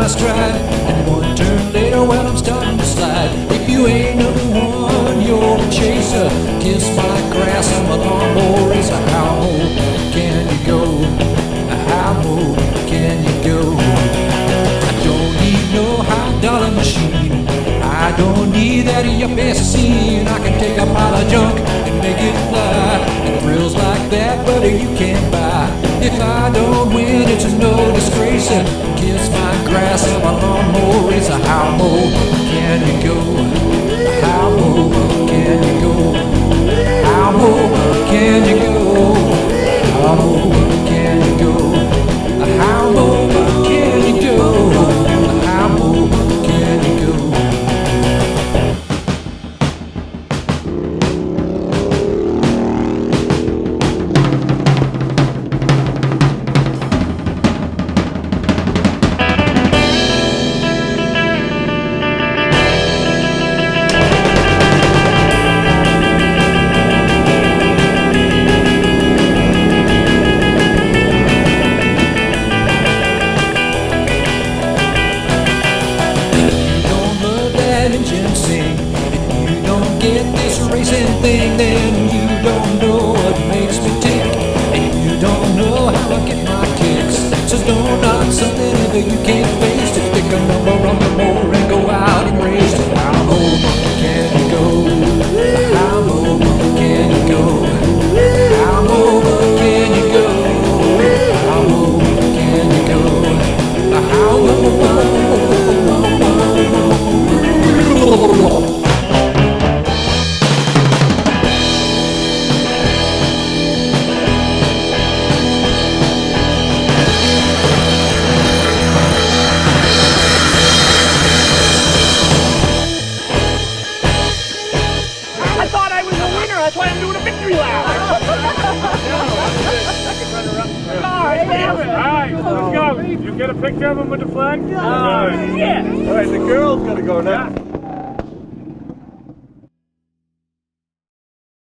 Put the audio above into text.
my stride. And one turn later, well, I'm starting to slide. If you ain't number one, you're a chaser. Kiss my grass, I'm a lawnmower racer. How low can you go? How low can you go? I don't need no high dollar machine. I don't need that in your best scene. I can take a pile of junk and make it fly. And thrills like that, buddy, you can't buy. If I don't win, it's no disgrace. Kiss my grass, I'm a lawnmower racer. How low can you go? How low can you go? How low can you go? How low can you go? How low can you go? How low can you go? Engine sing. If you don't get this racing thing, then you don't know what makes me tick. And you don't know how I get my kicks. So don't knock something that you can't face. Just pick a number on the mower and go out and race it. How low can you go? How low can you go? How low can you go? How low can you go? How low? I thought I was a winner. That's why I'm doing a victory lap. All right, let's go. You get a picture of him with the flag? Yeah. All right, the girl's got to go now.